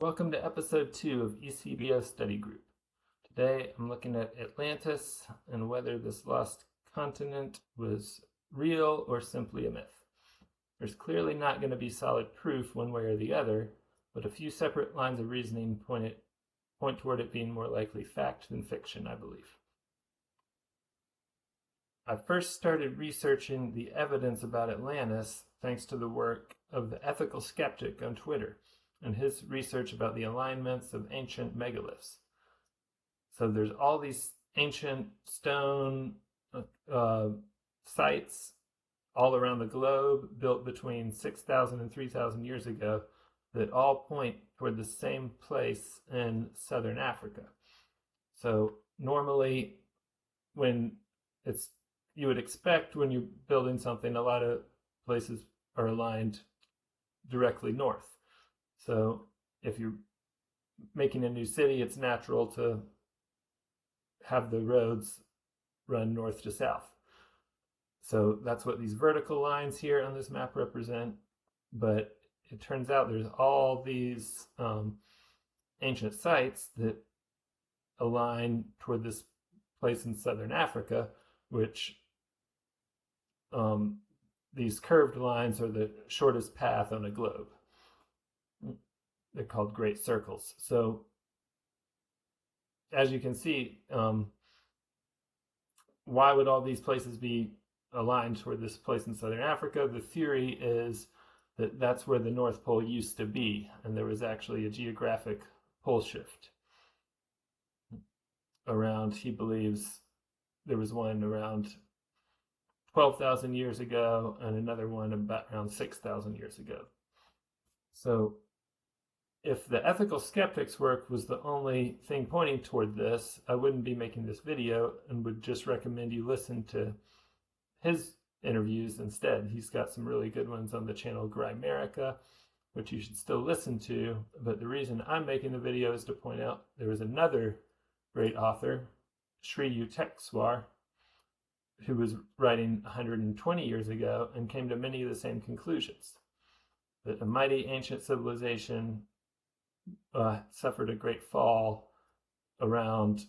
Welcome to episode 2 of ECDO Study Group. Today I'm looking at Atlantis and whether this lost continent was real or simply a myth. There's clearly not going to be solid proof one way or the other, but a few separate lines of reasoning point toward it being more likely fact than fiction, I believe. I first started researching the evidence about Atlantis thanks to the work of the ethical skeptic on Twitter and his research about the alignments of ancient megaliths. So there's all these ancient stone sites all around the globe built between 6,000 and 3,000 years ago that all point toward the same place in southern Africa. So normally you would expect when you're building something, a lot of places are aligned directly north. So if you're making a new city, it's natural to have the roads run north to south. So that's what these vertical lines here on this map represent. But it turns out there's all these ancient sites that align toward this place in southern Africa, which these curved lines are the shortest path on a globe. They're called great circles. So as you can see, why would all these places be aligned toward this place in southern Africa? The theory is that that's where the North Pole used to be, and there was actually a geographic pole shift around, he believes there was one around 12,000 years ago and another one about around 6,000 years ago. So if the ethical skeptic's work was the only thing pointing toward this, I wouldn't be making this video and would just recommend you listen to his interviews instead. He's got some really good ones on the channel Grimerica, which you should still listen to. But the reason I'm making the video is to point out there was another great author, Sri Yukteswar, who was writing 120 years ago and came to many of the same conclusions. That a mighty ancient civilization suffered a great fall around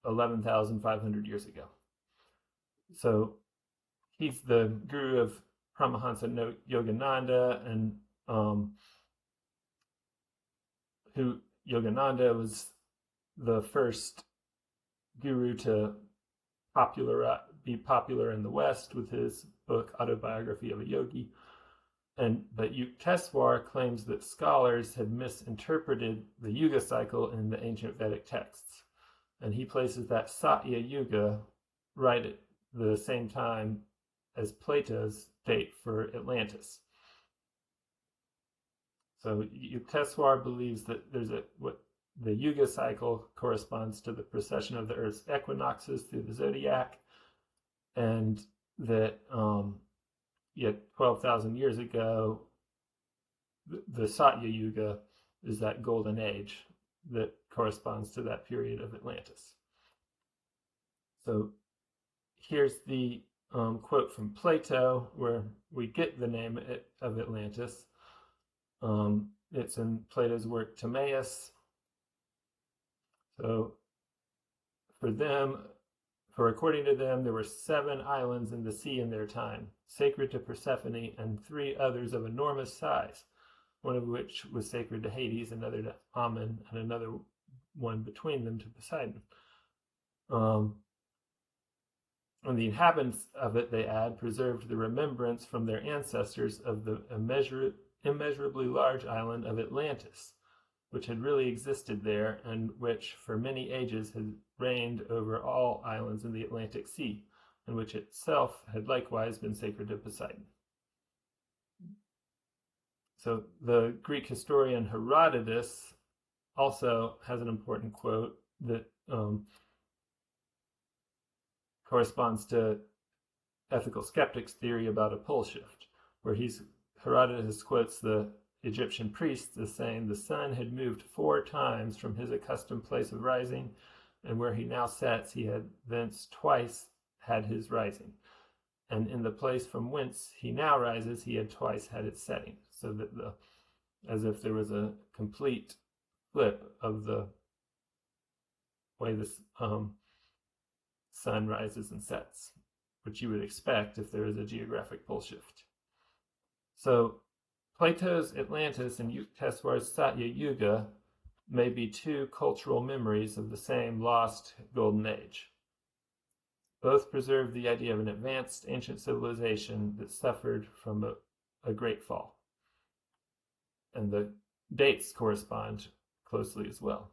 11,500 years ago. So he's the guru of Paramahansa Yogananda, and who Yogananda was the first guru to be popular in the West with his book Autobiography of a Yogi. But Yukteswar claims that scholars had misinterpreted the Yuga cycle in the ancient Vedic texts. And he places that Satya Yuga right at the same time as Plato's date for Atlantis. So Yukteswar believes that what the Yuga cycle corresponds to the precession of the Earth's equinoxes through the zodiac, and that 12,000 years ago, the Satya Yuga is that golden age that corresponds to that period of Atlantis. So here's the quote from Plato where we get the name of Atlantis. It's in Plato's work Timaeus. So according to them, there were 7 islands in the sea in their time, sacred to Persephone, and 3 others of enormous size, one of which was sacred to Hades, another to Ammon, and another one between them to Poseidon. And the inhabitants of it, they add, preserved the remembrance from their ancestors of the immeasurably large island of Atlantis, which had really existed there and which for many ages had reigned over all islands in the Atlantic Sea, and which itself had likewise been sacred to Poseidon. So the Greek historian Herodotus also has an important quote that corresponds to ethical skeptics' theory about a pole shift, where Herodotus quotes the Egyptian priests as saying the sun had moved 4 times from his accustomed place of rising, and where he now sets, he had thence twice had his rising. And in the place from whence he now rises, he had twice had its setting. So that as if there was a complete flip of the way the sun rises and sets, which you would expect if there is a geographic pole shift. So Plato's Atlantis and Yukteswar's Satya Yuga may be two cultural memories of the same lost golden age. Both preserve the idea of an advanced ancient civilization that suffered from a great fall. And the dates correspond closely as well.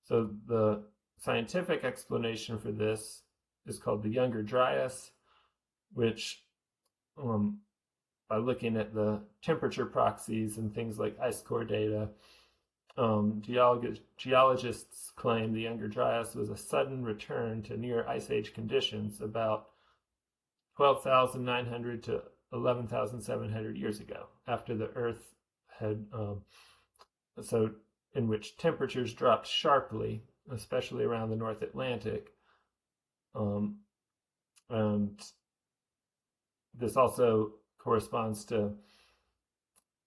So the scientific explanation for this is called the Younger Dryas, which, by looking at the temperature proxies and things like ice core data, geologists claim the Younger Dryas was a sudden return to near Ice Age conditions about 12,900 to 11,700 years ago, after the Earth had, in which temperatures dropped sharply, especially around the North Atlantic. And this also corresponds to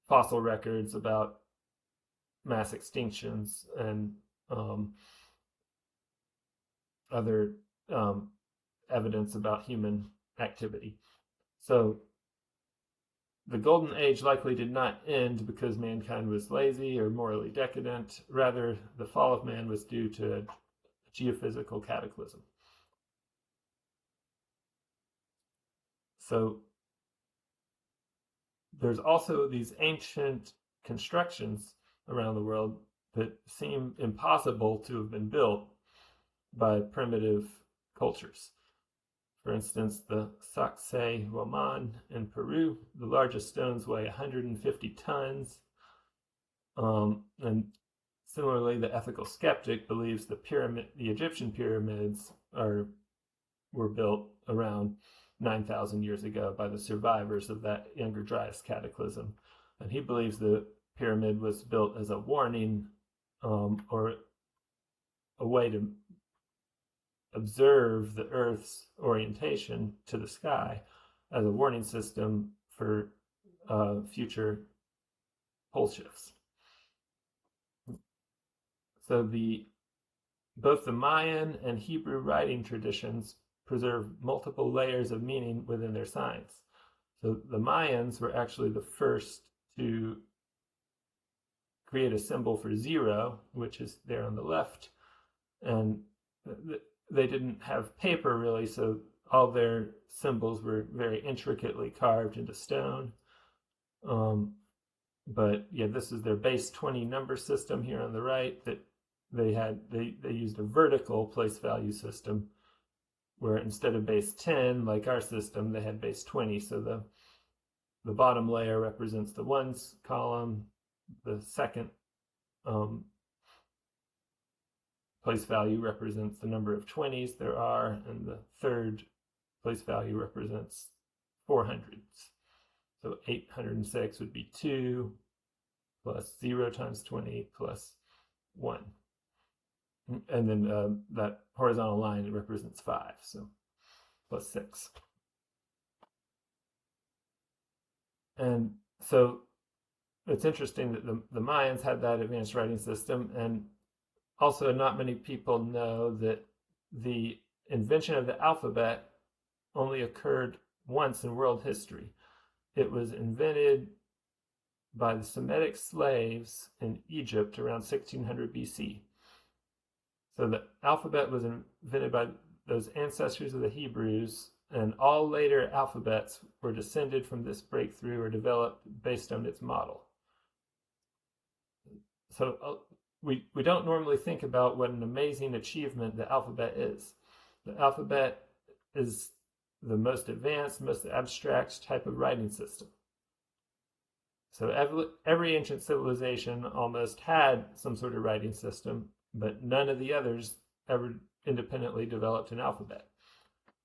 fossil records about mass extinctions and other evidence about human activity. So the Golden Age likely did not end because mankind was lazy or morally decadent. Rather, the fall of man was due to a geophysical cataclysm. So there's also these ancient constructions around the world that seem impossible to have been built by primitive cultures. For instance, the Sacsayhuaman in Peru, the largest stones weigh 150 tons. And similarly, the ethical skeptic believes the Egyptian pyramids were built around 9,000 years ago by the survivors of that Younger Dryas cataclysm. And he believes the pyramid was built as a warning, or a way to observe the Earth's orientation to the sky as a warning system for future pole shifts. So both the Mayan and Hebrew writing traditions preserve multiple layers of meaning within their signs. So the Mayans were actually the first to create a symbol for 0, which is there on the left, and they didn't have paper really, so all their symbols were very intricately carved into stone. But yeah, this is their base 20 number system here on the right. That they used a vertical place value system, where instead of base 10 like our system, they had base 20. So the bottom layer represents the ones column, the second place value represents the number of 20s there are, and the third place value represents 400s. So 806 would be 2 plus 0 times 20 plus 1. And then that horizontal line represents 5, so plus 6. And so it's interesting that the Mayans had that advanced writing system, and also not many people know that the invention of the alphabet only occurred once in world history. It was invented by the Semitic slaves in Egypt around 1600 BC. So the alphabet was invented by those ancestors of the Hebrews, and all later alphabets were descended from this breakthrough or developed based on its model. So we don't normally think about what an amazing achievement the alphabet is. The alphabet is the most advanced, most abstract type of writing system. So every ancient civilization almost had some sort of writing system, but none of the others ever independently developed an alphabet.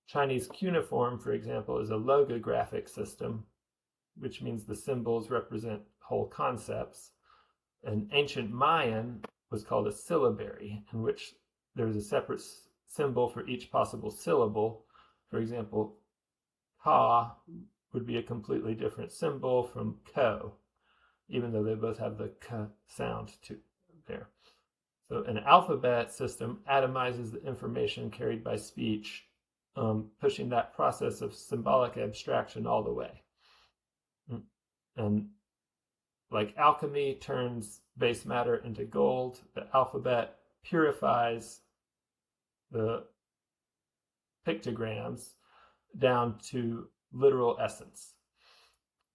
Chinese cuneiform, for example, is a logographic system, which means the symbols represent whole concepts. And ancient Mayan was called a syllabary, in which there was a separate symbol for each possible syllable. For example, ka would be a completely different symbol from ko, even though they both have the k sound there. So an alphabet system atomizes the information carried by speech, pushing that process of symbolic abstraction all the way. And like alchemy turns base matter into gold, the alphabet purifies the pictograms down to literal essence.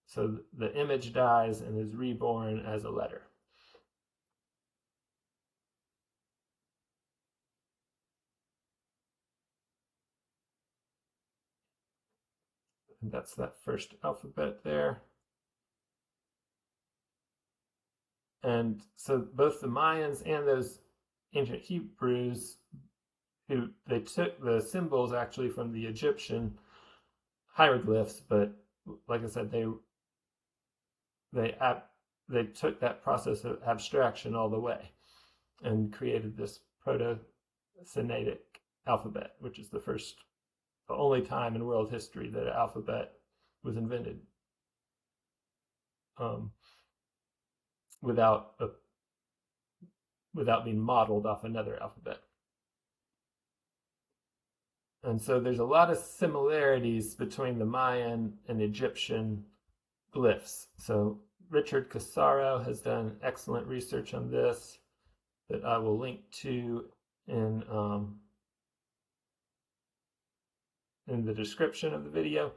So the image dies and is reborn as a letter. And that's that first alphabet there. And so both the Mayans and those ancient Hebrews, who they took the symbols actually from the Egyptian hieroglyphs, but like I said, they took that process of abstraction all the way and created this proto-Sinaitic alphabet, which is the only time in world history that an alphabet was invented without being modeled off another alphabet. And so there's a lot of similarities between the Mayan and Egyptian glyphs. So Richard Casaro has done excellent research on this that I will link to in the description of the video.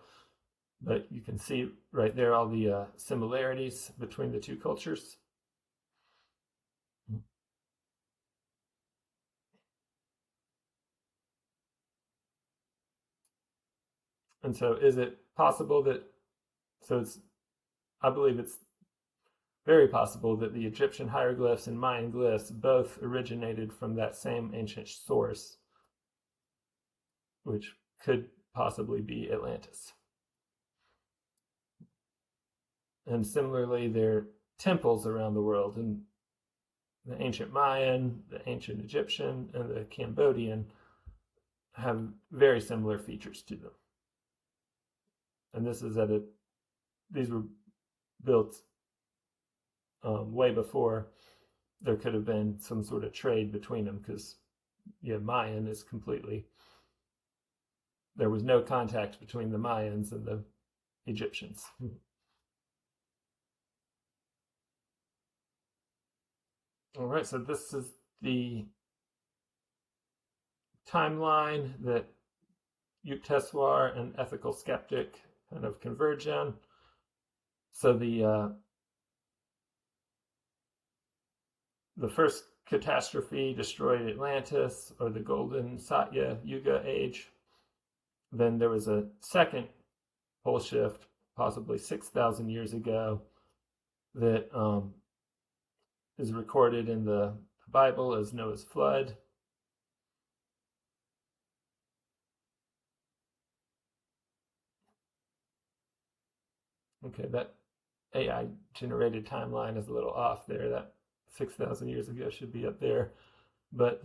But you can see right there all the similarities between the two cultures. And so is it possible that, I believe it's very possible that the Egyptian hieroglyphs and Mayan glyphs both originated from that same ancient source, which could possibly be Atlantis. And similarly, there are temples around the world, and the ancient Mayan, the ancient Egyptian, and the Cambodian have very similar features to them. And this is these were built way before there could have been some sort of trade between them, because Mayan is there was no contact between the Mayans and the Egyptians. All right, so this is the timeline that Yukteswar and Ethical Skeptic kind of converge on. So the first catastrophe destroyed Atlantis, or the Golden Satya Yuga age. Then there was a second pole shift, possibly 6,000 years ago, that is recorded in the Bible as Noah's flood. Okay, that AI generated timeline is a little off there. That 6,000 years ago should be up there. But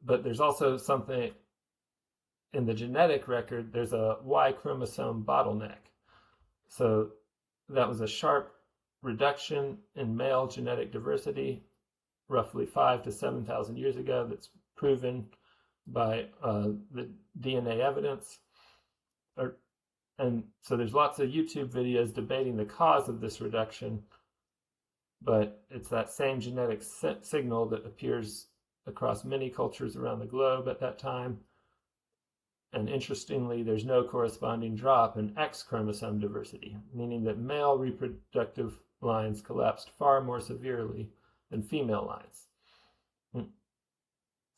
but there's also something in the genetic record. There's a Y chromosome bottleneck. So that was a sharp reduction in male genetic diversity roughly 5,000 to 7,000 years ago. That's proven by the DNA evidence. And so there's lots of YouTube videos debating the cause of this reduction, but it's that same genetic signal that appears across many cultures around the globe at that time. And interestingly, there's no corresponding drop in X chromosome diversity, meaning that male reproductive lines collapsed far more severely than female lines.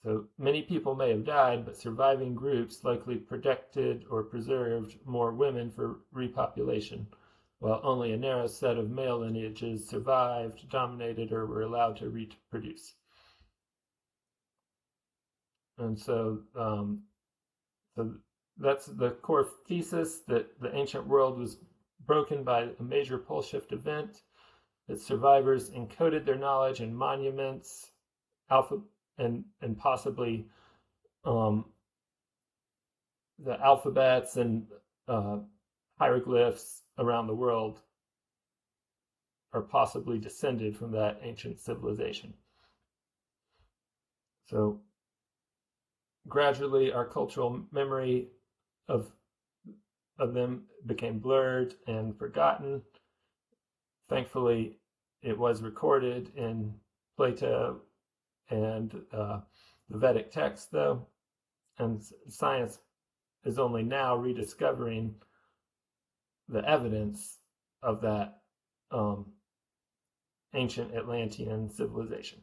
So many people may have died, but surviving groups likely protected or preserved more women for repopulation, while only a narrow set of male lineages survived, dominated, or were allowed to reproduce. And so that's the core thesis, that the ancient world was broken by a major pole shift event, that survivors encoded their knowledge in monuments, and possibly the alphabets and hieroglyphs around the world are possibly descended from that ancient civilization. So gradually our cultural memory of them became blurred and forgotten. Thankfully, it was recorded in Plato and the Vedic text, though, and science is only now rediscovering the evidence of that ancient Atlantean civilization.